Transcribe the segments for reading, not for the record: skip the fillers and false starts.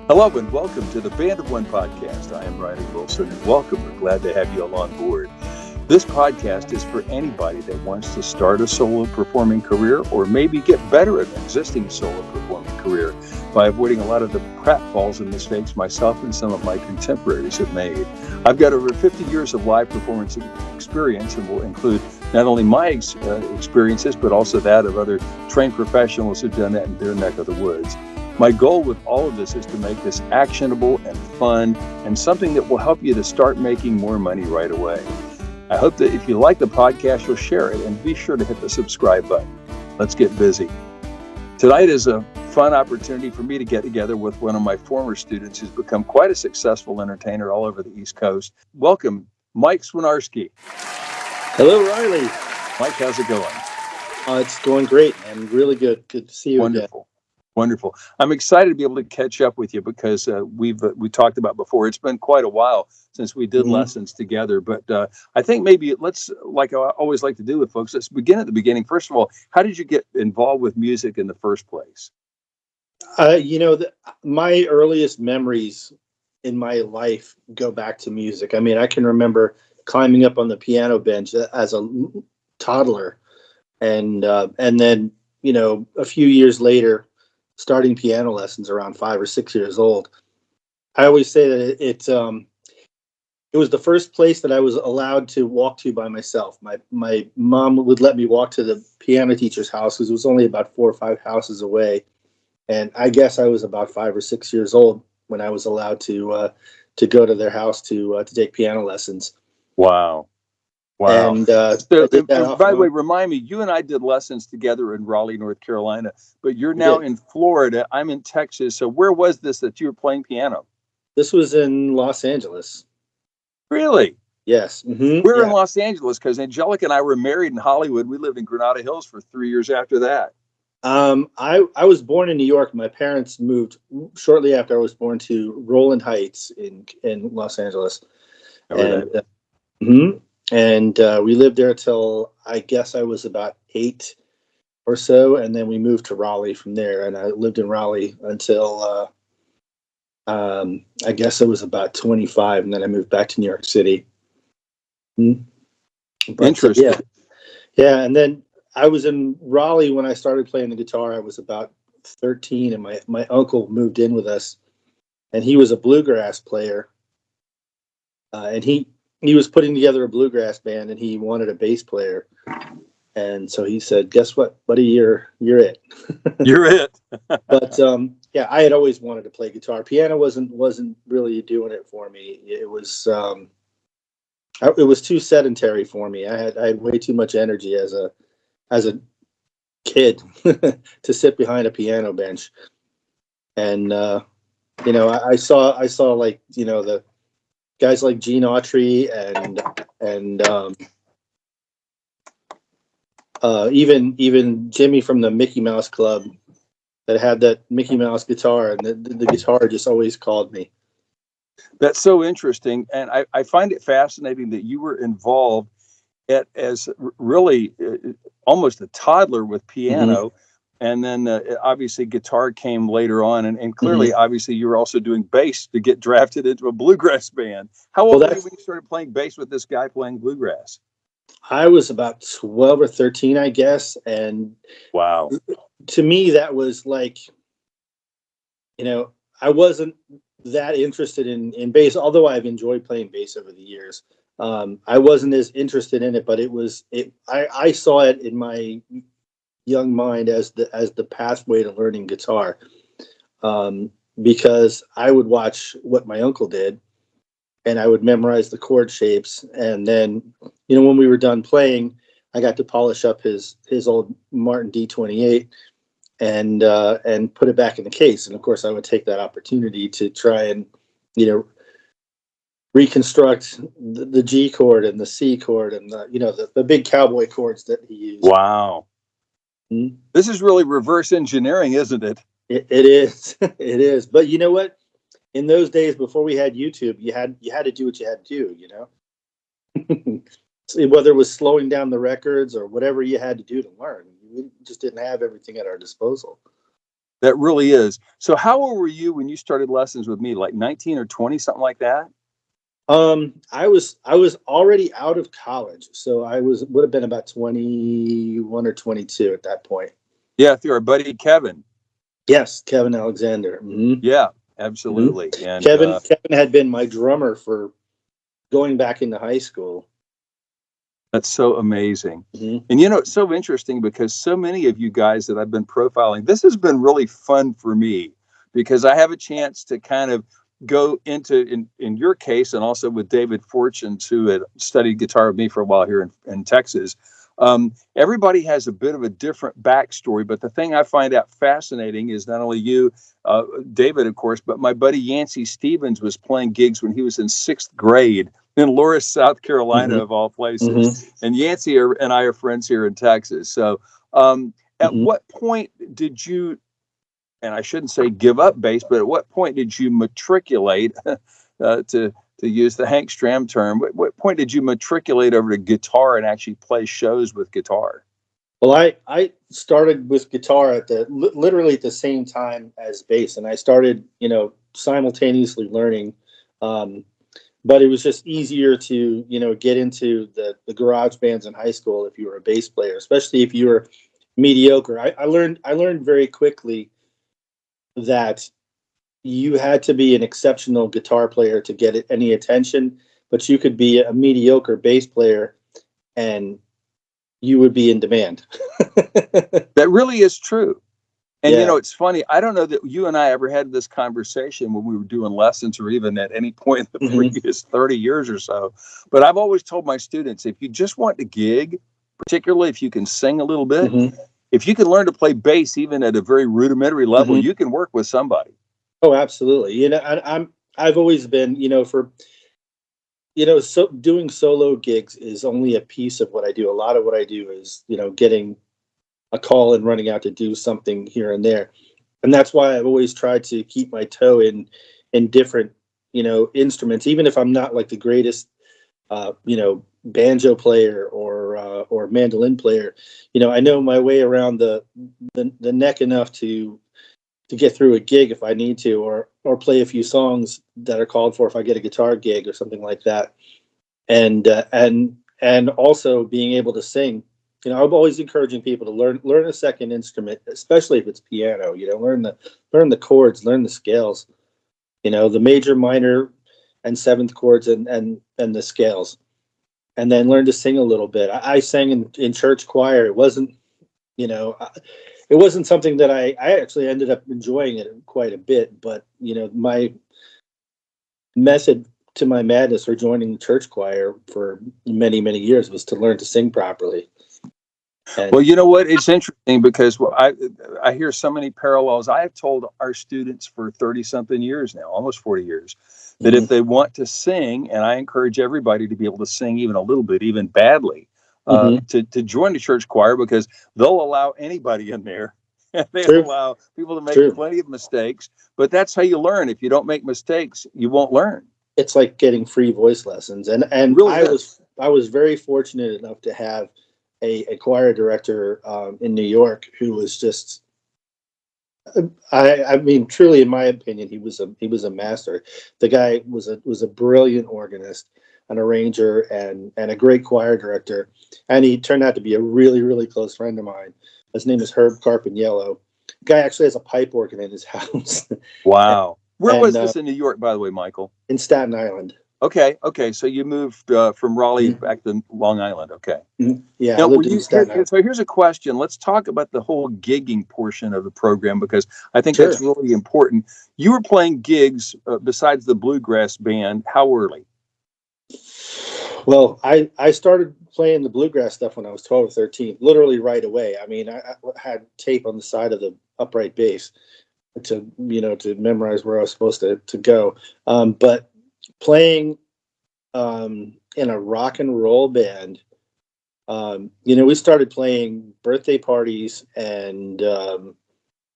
Hello and welcome to the Band of One podcast. I am Riley Wilson and welcome. We're glad to have you all on board. This podcast is for anybody that wants to start a solo performing career or maybe get better at an existing solo performing career by avoiding a lot of the pratfalls and mistakes myself and some of my contemporaries have made. I've got over 50 years of live performance experience and will include not only my experiences, but also that of other trained professionals who've done that in their neck of the woods. My goal with all of this is to make this actionable and fun and something that will help you to start making more money right away. I hope that if you like the podcast, you'll share it and be sure to hit the subscribe button. Let's get busy. Tonight is a fun opportunity for me to get together with one of my former students who's become quite a successful entertainer all over the East Coast. Welcome, Mike Swinarski. Hello, Riley. Mike, how's it going? It's going great, man. Really good. Good to see you again. Wonderful. I'm excited to be able to catch up with you because we talked about before. It's been quite a while since we did lessons together, but I think maybe let's, like I always like to do with folks, let's begin at the beginning. First of all, how did you get involved with music in the first place? My earliest memories in my life go back to music. I mean, I can remember climbing up on the piano bench as a toddler, and then a few years later, starting piano lessons around 5 or 6 years old. I always say that it was the first place that I was allowed to walk to by myself. My mom would let me walk to the piano teacher's house because it was only about 4 or 5 houses away. And I guess I was about 5 or 6 years old when I was allowed to go to their house to take piano lessons. Wow. And by the way, remind me, you and I did lessons together in Raleigh, North Carolina, but you're now in Florida. I'm in Texas. So where was this that you were playing piano? This was in Los Angeles. Really? Yes. Mm-hmm. We're in Los Angeles because Angelica and I were married in Hollywood. We lived in Granada Hills for 3 years after that. I was born in New York. My parents moved shortly after I was born to Roland Heights in Los Angeles. And we lived there till I guess I was about 8 or so, and then we moved to Raleigh from there. And I lived in Raleigh until I guess I was about 25, and then I moved back to New York City. Interesting. Yeah, and then I was in Raleigh when I started playing the guitar. I was about 13, and my uncle moved in with us, and he was a bluegrass player, and he was putting together a bluegrass band, and he wanted a bass player. And so he said, "Guess what, buddy? You're it." You're it. But I had always wanted to play guitar. Piano wasn't really doing it for me. It was too sedentary for me. I had way too much energy as a kid to sit behind a piano bench. And I saw like the guys like Gene Autry and even Jimmy from the Mickey Mouse Club that had that Mickey Mouse guitar, and the guitar just always called me. That's so interesting, and I find it fascinating that you were involved as really almost a toddler with piano, and then obviously guitar came later on, and clearly, obviously, you were also doing bass to get drafted into a bluegrass band. How old were you when you started playing bass with this guy playing bluegrass? I was about 12 or 13, I guess, and wow, to me that was like, I wasn't that interested in bass, although I've enjoyed playing bass over the years. I wasn't as interested in it, but I saw it in my young mind as the pathway to learning guitar, because I would watch what my uncle did, and I would memorize the chord shapes, and then when we were done playing, I got to polish up his old Martin D28 and put it back in the case. And of course, I would take that opportunity to try and reconstruct the G chord and the C chord and the big cowboy chords that he used. Wow. Mm-hmm. This is really reverse engineering, isn't it? It is. It is. But you know what? In those days before we had YouTube, you had to do what you had to do, whether it was slowing down the records or whatever you had to do to learn. We just didn't have everything at our disposal. That really is. So how old were you when you started lessons with me? Like 19 or 20, something like that? I was already out of college, so would have been about 21 or 22 at that point. Yeah, through our buddy Kevin. Yes, Kevin Alexander. Yeah, Hmm. absolutely. And Kevin had been my drummer for going back into high school. that's so amazing. Hmm. And it's so interesting because so many of you guys that I've been profiling, this has been really fun for me because I have a chance to kind of go into, in your case, and also with David Fortunes, who had studied guitar with me for a while here in Texas. Everybody has a bit of a different backstory, but the thing I find out fascinating is not only you, David, of course, but my buddy Yancey Stevens was playing gigs when he was in sixth grade in Loris, South Carolina, Hmm. of all places. Hmm. And Yancey and I are friends here in Texas. So, at Hmm. what point did you, and I shouldn't say give up bass, but at what point did you matriculate, to use the Hank Stram term? What point did you matriculate over to guitar and actually play shows with guitar? Well, I started with guitar at literally at the same time as bass, and I started, simultaneously learning. Um, but it was just easier to, get into the garage bands in high school if you were a bass player, especially if you were mediocre. I learned very quickly that you had to be an exceptional guitar player to get any attention, but you could be a mediocre bass player and you would be in demand. That really is true. And Yeah. it's funny. I don't know that you and I ever had this conversation when we were doing lessons or even at any point in the Hmm. previous 30 years or so. But I've always told my students, if you just want to gig, particularly if you can sing a little bit, Hmm. if you can learn to play bass even at a very rudimentary level, Hmm. you can work with somebody. Oh, absolutely. I've always been, so doing solo gigs is only a piece of what I do. A lot of what I do is, getting a call and running out to do something here and there. And that's why I've always tried to keep my toe in different, instruments, even if I'm not like the greatest, banjo player or mandolin player. I know my way around the neck enough to get through a gig if I need to, or play a few songs that are called for if I get a guitar gig or something like that. And also being able to sing. I'm always encouraging people to learn a second instrument, especially if it's piano. Learn the chords, learn the scales. The major, minor, and seventh chords, and the scales, and then learn to sing a little bit. I sang in church choir. It wasn't something that I actually ended up enjoying it quite a bit, but my method to my madness for joining the church choir for many, many years was to learn to sing properly. Well, And you know what? It's interesting because I hear so many parallels. I have told our students for 30 something years now, almost 40 years, that if mhm, they want to sing, and I encourage everybody to be able to sing even a little bit, even badly, mhm, to join the church choir because they'll allow anybody in there. They true, allow people to make true. plenty of mistakes, but that's how you learn. If you don't make mistakes, you won't learn. It's like getting free voice lessons, It and really I is. was I was very fortunate enough to have a choir director in New York who was just I mean, truly, in my opinion, he was a master. The guy was a brilliant organist, an arranger, and a great choir director. And he turned out to be a really, really close friend of mine. His name is Herb Carpiniello. Guy actually has a pipe organ in his house, and, Wow. Where and was this in New York, by the way, Michael? in Staten Island. Okay, okay. So you moved from Raleigh Mhm. back to Long Island. Okay. Yeah, I Now, were lived in you here? Staten Island. So here's a question. Let's talk about the whole gigging portion of the program because I think Sure. that's really important. You were playing gigs besides the bluegrass band. How early? Well, I started playing the bluegrass stuff when I was 12 or 13, literally right away. I mean, I had tape on the side of the upright bass to memorize where I was supposed to go. But playing in a rock and roll band, we started playing birthday parties and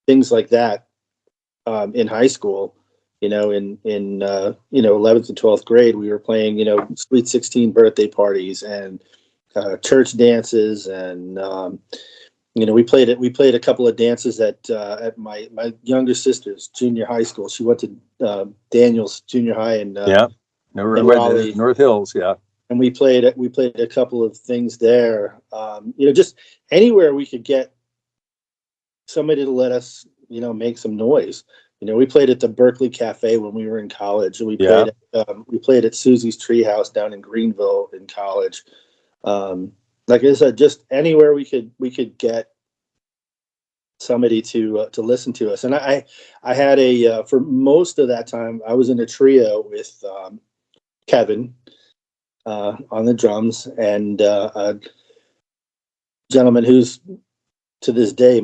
things like that in high school. In 11th and 12th grade, we were playing Sweet 16 birthday parties and church dances and We played it. We played a couple of dances at my younger sister's junior high school. She went to Daniels Junior High Yeah. in The Raleigh, North Hills. Yeah. and we played a couple of things there. Just anywhere we could get somebody to let us, make some noise. We played at the Berkeley Cafe when we were in college, and Yeah. we played at Susie's Treehouse down in Greenville in college. Like I said, just anywhere we could get somebody to listen to us. And I had for most of that time I was in a trio with Kevin on the drums, and a gentleman who's to this day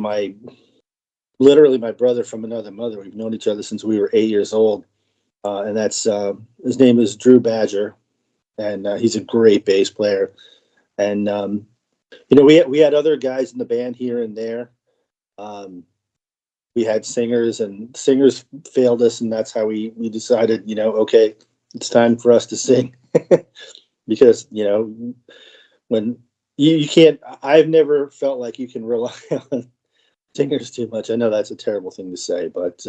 literally my brother from another mother. We've known each other since we were 8 years old, and that's his name is Drew Badger, and he's a great bass player. And we had other guys in the band here and there. We had singers, and singers failed us, and that's how we decided, okay, it's time for us to sing. Because when you can't, I've never felt like you can rely on singers too much. I know that's a terrible thing to say, but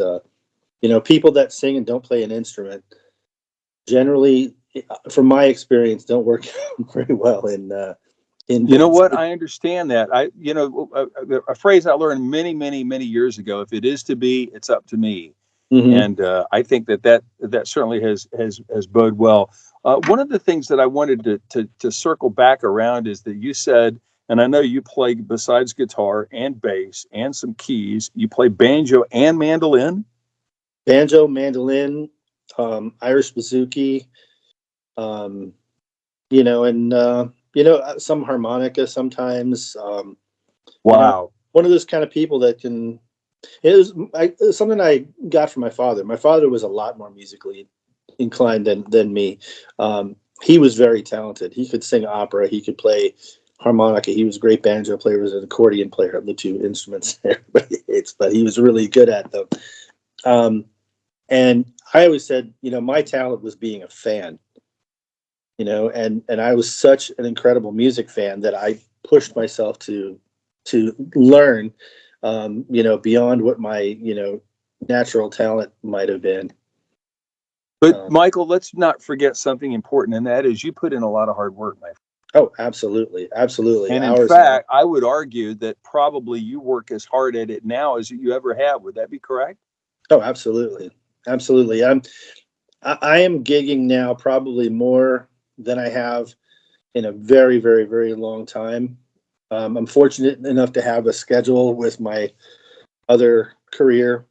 people that sing and don't play an instrument generally, from my experience, don't work out very well in You know bands. what? I understand that. A phrase I learned many, many, many years ago: "If it is to be, it's up to me." Mm-hmm. And I think that certainly has bode well. One of the things that I wanted to circle back around is that you said, and I know you play besides guitar and bass and some keys, you play banjo and mandolin. Banjo, mandolin, Irish bouzouki, um, and some harmonica sometimes. You know, Wow. one of those kind of people that can. It was something I got from my father. My father was a lot more musically inclined than me. He was very talented. He could sing opera. He could play harmonica. He was a great banjo player. He was an accordion player of the two instruments everybody hates, but he was really good at them. Um, and I always said, my talent was being a fan. And I was such an incredible music fan that I pushed myself to learn, beyond what my natural talent might have been. But Um, Michael, let's not forget something important, and that is you put in a lot of hard work, my friend. oh, absolutely, absolutely, And in hours and hours. fact, I would argue that probably you work as hard at it now as you ever have. Would that be correct? Oh, absolutely, absolutely. I am gigging now probably more than I have in a very, very, very long time. I'm fortunate enough to have a schedule with my other career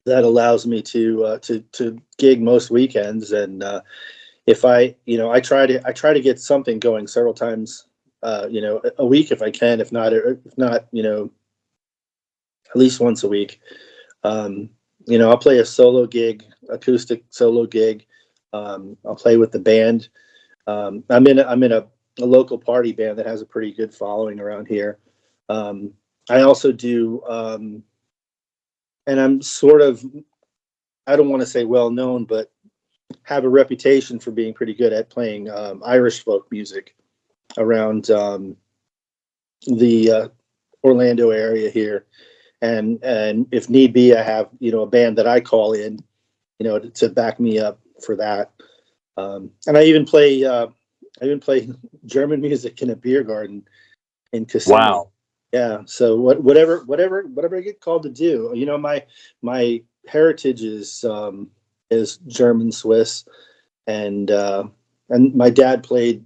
that allows me to gig most weekends. And if I try to get something going several times, a week if I can. If not, at least once a week. Um, I'll play a solo gig, acoustic solo gig. I'll play with the band. I'm in a local party band that has a pretty good following around here. Um, I also do, and I'm sort of, I don't want to say well known, but have a reputation for being pretty good at playing Irish folk music around the Orlando area here. And if need be, I have a band that I call in, to back me up for that. And I even play German music in a beer garden in Kissimmee. Wow. Yeah. So whatever I get called to do, my heritage is German Swiss, and my dad played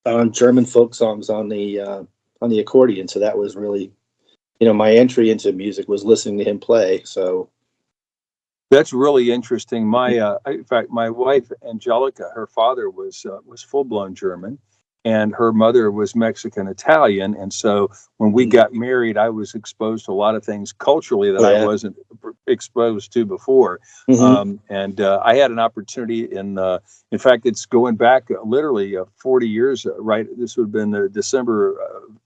on German folk songs on the accordion. So that was really, my entry into music was listening to him play. So That's really interesting. In fact, my wife Angelica, her father was full blown German, and her mother was Mexican Italian. And so when we got married, I was exposed to a lot of things culturally that oh I yeah. wasn't exposed to before. Hmm. And I had an opportunity in fact, it's going back literally 40 years. Right, this would have been December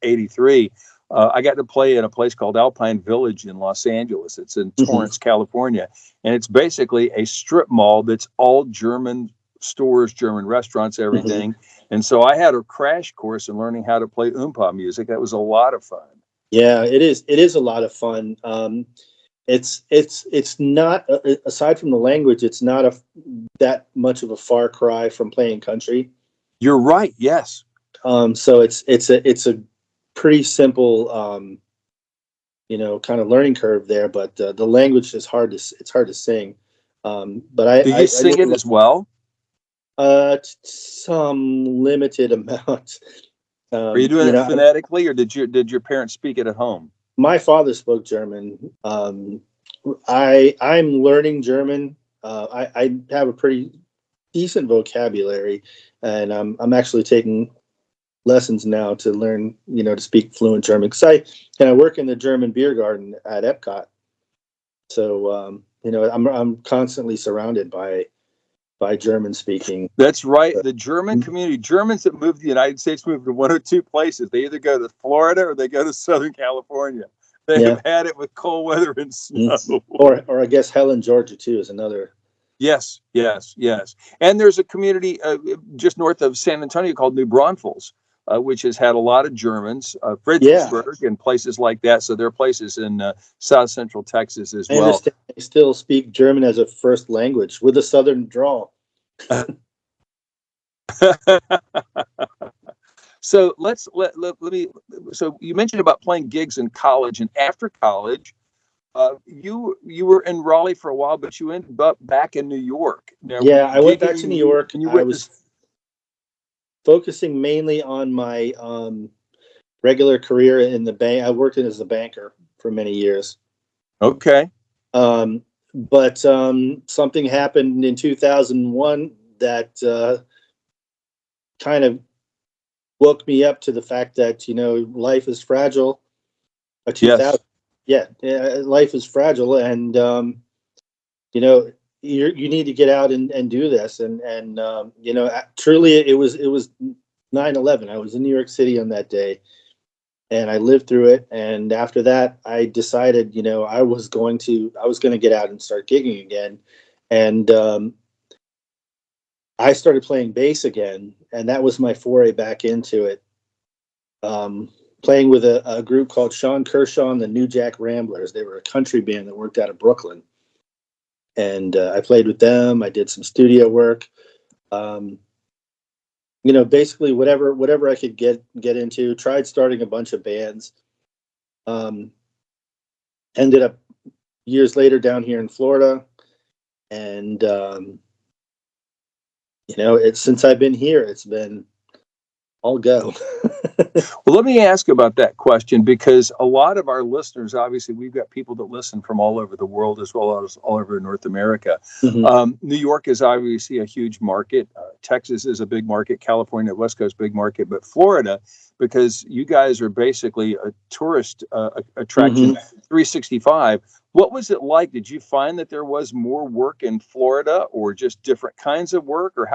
'83. I got to play in a place called Alpine Village in Los Angeles. It's in Hmm. Torrance, California, and it's basically a strip mall that's all German stores, German restaurants, Hmm. everything. And so I had a crash course in learning how to play oompa music. That was a lot of fun. Yeah, it is. It is a lot of fun. It's not aside from the language, it's not that much of a far cry from playing country. You're right. Yes. So it's a pretty simple kind of learning curve there, but the language is it's hard to sing. But Do you I sing really it as well? some limited amount. Are you doing You it know, phonetically, or did your parents speak it at home? my father spoke German. I'm learning German. I have a pretty decent vocabulary, and I'm actually taking lessons now to learn, to speak fluent German. Because I work in the German beer garden at Epcot, so I'm constantly surrounded by German speaking. That's right. The German community, Germans that move to the United States move to one or two places. They either go to Florida or they go to Southern California. They Yeah. have had it with cold weather and Mm. snow. Or I guess Helen, Georgia too is another. Yes, yes, yes. And there's a community just north of San Antonio called New Braunfels, which has had a lot of Germans, Yeah, Fredericksburg and places like that. So there are places in South Central Texas as I well. understand they still speak German as a first language with a southern drawl. So let me. So you mentioned about playing gigs in college, and after college, you were in Raleigh for a while, but you ended up back in New York. Now, were Yeah, you I went gigging back to New York. and you I witnessed? was focusing mainly on my regular career in the bank. I worked as a banker for many years. Okay. But something happened in 2001 that kind of woke me up to the fact that life is fragile. 2000, Yes. yeah, life is fragile, and you know you need to get out and do this, and truly it was 9/11. I was in New York City on that day, and I lived through it. And after that, I decided, I was going to get out and start gigging again, and I started playing bass again, and that was my foray back into it. Playing with a group called Sean Kershaw and the New Jack Ramblers. They were a country band that worked out of Brooklyn, and I played with them. I did some studio work. Um, Basically whatever I could get into. Tried starting a bunch of bands. Um, Ended up years later down here in Florida, and it's since I've been here, it's been all go. Well, let me ask about that question because a lot of our listeners, obviously, we've got people that listen from all over the world as well as all over North America. Mhm. New York is obviously a huge market. Texas is a big market. California, West Coast, big market. But Florida, because you guys are basically a tourist attraction Mhm. 365. What was it like? Did you find that there was more work in Florida, or just different kinds of work, or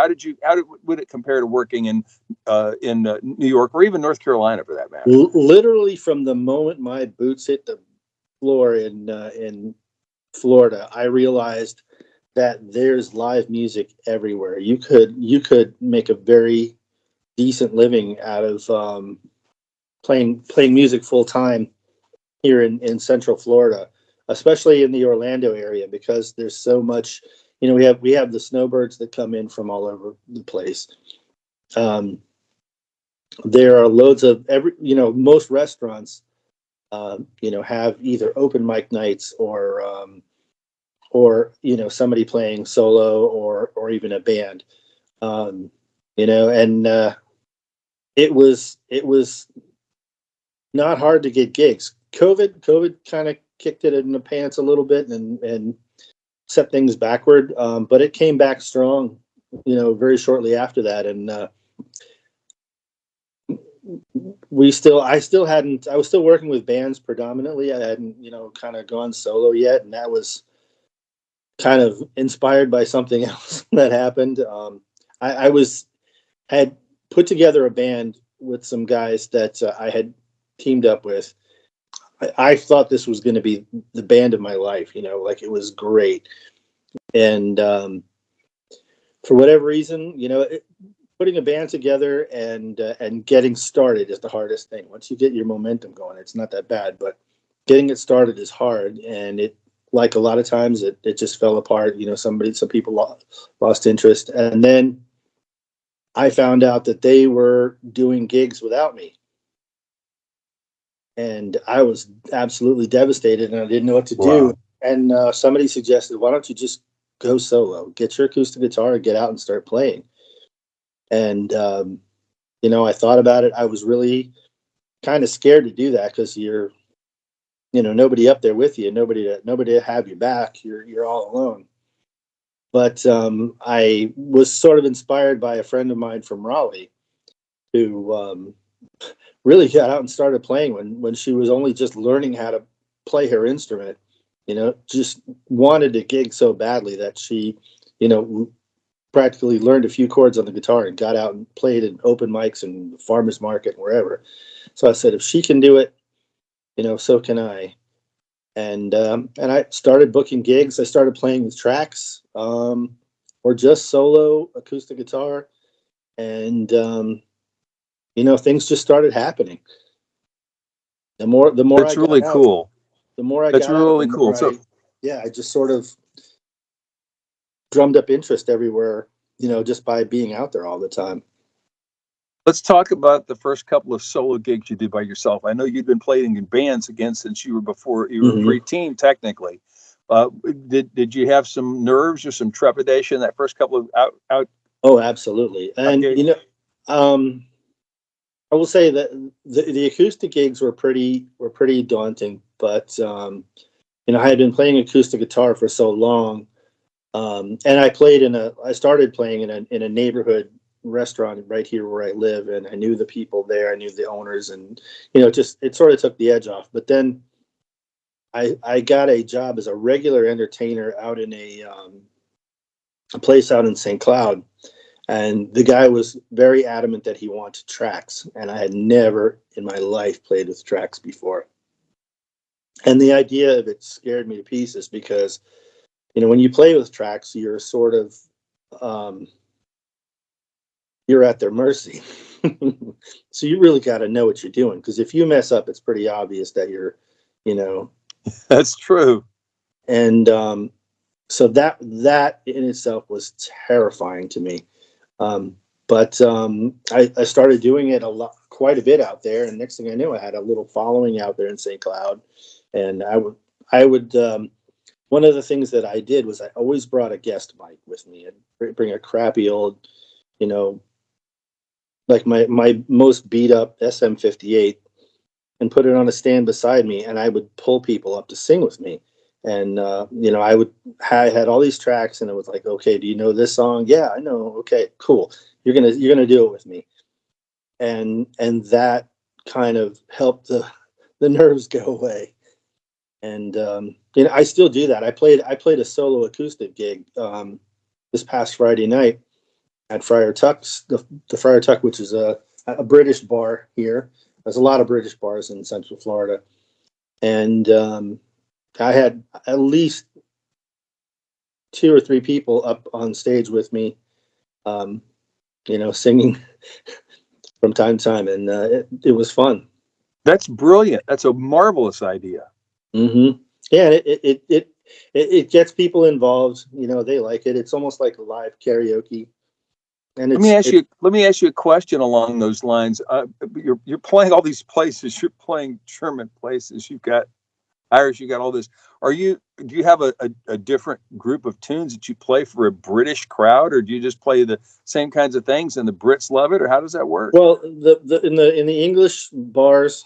would it compare to working in New York or even North Carolina for that matter? Literally from the moment my boots hit the floor in Florida, I realized that there's live music everywhere. You could make a very decent living out of playing music full time here in Central Florida, especially in the Orlando area, because there's so much. We have the snowbirds that come in from all over the place. Um, there are loads of most restaurants have either open mic nights or somebody playing solo or even a band. Um, and it was not hard to get gigs. COVID kind of kicked it in the pants a little bit and set things backward, but it came back strong, very shortly after that. And I was still working with bands predominantly. I hadn't, kind of gone solo yet, and that was kind of inspired by something else that happened. I had put together a band with some guys that I had teamed up with. I thought this was going to be the band of my life, like it was great. And for whatever reason, putting a band together and getting started is the hardest thing. Once you get your momentum going, it's not that bad, but getting it started is hard. And it, like a lot of times, it just fell apart. Some people lost interest, and then I found out that they were doing gigs without me, and I was absolutely devastated, and I didn't know what to do. Wow. And somebody suggested, "Why don't you just go solo? Get your acoustic guitar and get out and start playing." And I thought about it. I was really kind of scared to do that because nobody up there with you, nobody to have your back. You're all alone. But I was sort of inspired by a friend of mine from Raleigh who really got out and started playing when she was only just learning how to play her instrument. Just wanted to gig so badly that she, you know, practically learned a few chords on the guitar and got out and played in open mics and farmers market and wherever. So I said, if she can do it, so can I. And I started booking gigs. I started playing with tracks, or just solo acoustic guitar, and things just started happening. The more I That's got really out, cool. the more I That's got out, the really cool. more So I just sort of drummed up interest everywhere, just by being out there all the time. let's talk about the first couple of solo gigs you did by yourself. I know you'd been playing in bands again since before you were a Hmm. preteen, technically. Uh, did you have some nerves or some trepidation that first couple of Oh, absolutely. out And gigs? um, I will say that the acoustic gigs were pretty daunting, but I had been playing acoustic guitar for so long, and I started playing in a neighborhood restaurant right here where I live, and I knew the people there, I knew the owners, and just it sort of took the edge off. But then I got a job as a regular entertainer out in a place out in St. Cloud, and the guy was very adamant that he wanted tracks, and I had never in my life played with tracks before. And the idea of it scared me to pieces because, when you play with tracks, you're sort of, um, you're at their mercy. So you really got to know what you're doing, because if you mess up, it's pretty obvious that you know, That's true. and so that in itself was terrifying to me. But I started doing it quite a bit out there, and next thing I knew, I had a little following out there in St. Cloud, and I would. One of the things that I did was I always brought a guest mic with me, and bring a crappy old, you know, like my most beat up SM58, and put it on a stand beside me, and I would pull people up to sing with me. And I had all these tracks, and it was like, okay, do you know this song? Yeah, I know. Okay, cool. You're gonna do it with me, and that kind of helped the nerves go away. And I still do that. I played a solo acoustic gig this past Friday night at Friar Tuck's, the Friar Tuck, which is a British bar here. There's a lot of British bars in Central Florida, and I had at least two or three people up on stage with me, um, singing from time to time, and it was fun. That's brilliant. That's a marvelous idea. Hmm. Yeah, and it gets people involved. They like it. It's almost like a live karaoke, and Let me ask you. Let me ask you a question along those lines. You're playing all these places. You're playing German places. You've got Irish. You got all this. Do you have a different group of tunes that you play for a British crowd, or do you just play the same kinds of things and the Brits love it, or how does that work? well, in the English bars,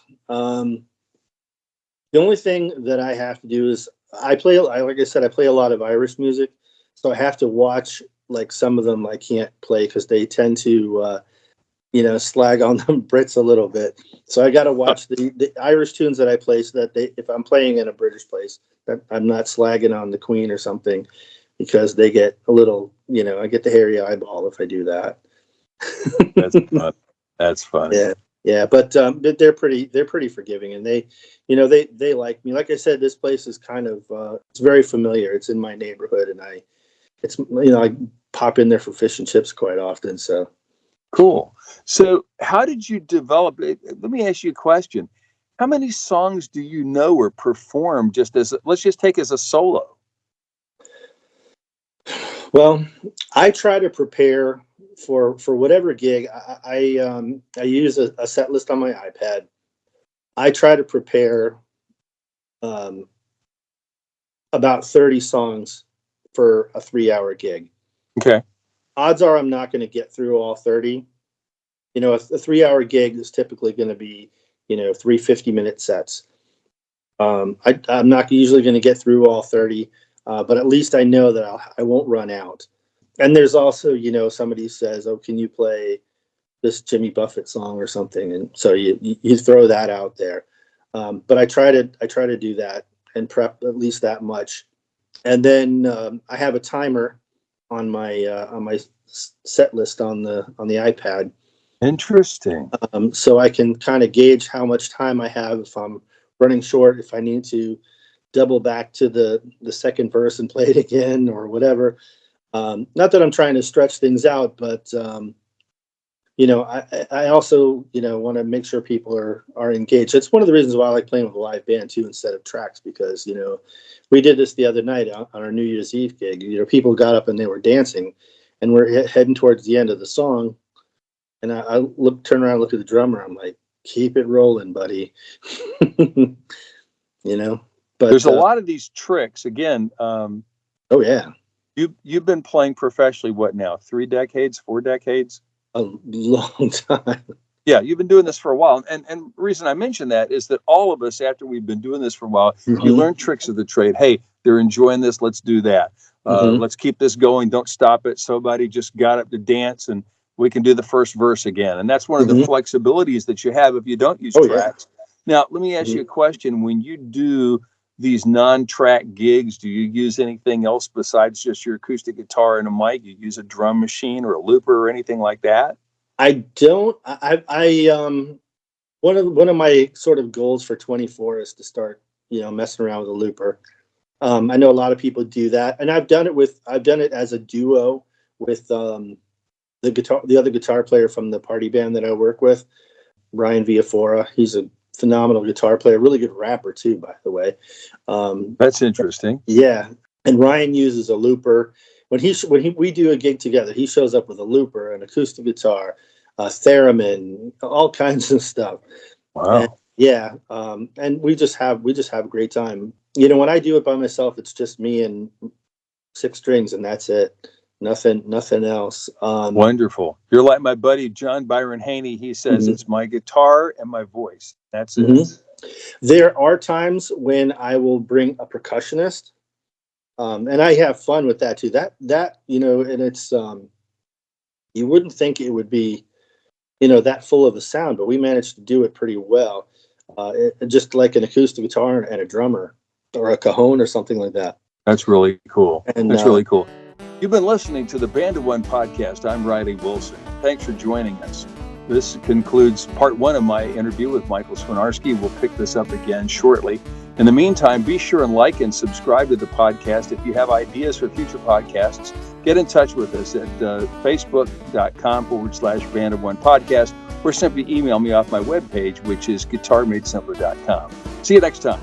the only thing that I have to do is like I said, I play a lot of Irish music, so I have to watch, like, some of them I can't play because they tend to slag on the Brits a little bit. So I got to watch the Irish tunes that I play, so that if I'm playing in a British place, that I'm not slagging on the Queen or something, because they get a little, I get the hairy eyeball if I do that. That's fun. That's funny. Yeah, yeah, but they're pretty forgiving, and they like me. Like I said, this place is kind of it's very familiar. It's in my neighborhood, and I pop in there for fish and chips quite often. So Cool. So how did you develop it? Let me ask you a question. How many songs do you know or perform just as, let's just take as a solo? Well, I try to prepare for whatever gig. I use a set list on my iPad. I try to prepare um, about 30 songs for a 3-hour gig. Okay. Odds are I'm not going to get through all 30. You know, a 3-hour gig is typically going to be, 3 50-minute sets. I'm not usually going to get through all 30, but at least I know that I won't run out. And there's also, somebody says, "Oh, can you play this Jimmy Buffett song or something?" And so you throw that out there. But I try to do that and prep at least that much. And then I have a timer on my set list on the iPad, Interesting. so I can kind of gauge how much time I have if I'm running short, if I need to double back to the second verse and play it again or whatever. Not that I'm trying to stretch things out, but I also want to make sure people are engaged. It's one of the reasons why I like playing with a live band too instead of tracks, because we did this the other night on our New Year's Eve gig. People got up and they were dancing, and we're heading towards the end of the song, and I turn around, look at the drummer. I'm like, keep it rolling, buddy. But There's a lot of these tricks. Again, oh yeah, you've been playing professionally, what now? 3 decades, 4 decades? a long time. Yeah, you've been doing this for a while. And the reason I mention that is that all of us, after we've been doing this for a while, you learn tricks of the trade. Hey, they're enjoying this. Let's do that. Let's keep this going. Don't stop it. Somebody just got up to dance, and we can do the first verse again. And that's one of the flexibilities that you have if you don't use tracks. Yeah. Now, let me ask you a question. When you do these non-track gigs, do you use anything else besides just your acoustic guitar and a mic? You use a drum machine or a looper or anything like that? I don't. One of my sort of goals for 24 is to start, messing around with a looper. I know a lot of people do that, and I've done it as a duo with the other guitar player from the party band that I work with, Ryan Villafora. He's a phenomenal guitar player, really good rapper too, by the way. That's interesting. Yeah, and Ryan uses a looper. We do a gig together, he shows up with a looper, an acoustic guitar, a theremin, all kinds of stuff. Wow. And, yeah, and we just have a great time. When I do it by myself, it's just me and 6 strings, and that's it. Nothing else. Wonderful. You're like my buddy John Byron Haney. He says it's my guitar and my voice. That's it. There are times when I will bring a percussionist, and I have fun with that too. That and it's you wouldn't think it would be that full of a sound, but we managed to do it pretty well. Just like an acoustic guitar and a drummer or a cajon or something like that. That's really cool. And, that's really cool. You've been listening to the Band of One podcast. I'm Riley Wilson. Thanks for joining us. This concludes part 1 of my interview with Michael Swinarski. We'll pick this up again shortly. In the meantime, be sure and like and subscribe to the podcast. If you have ideas for future podcasts, get in touch with us at facebook.com/Band of One podcast, or simply email me off my webpage, which is guitarmadesimpler.com. See you next time.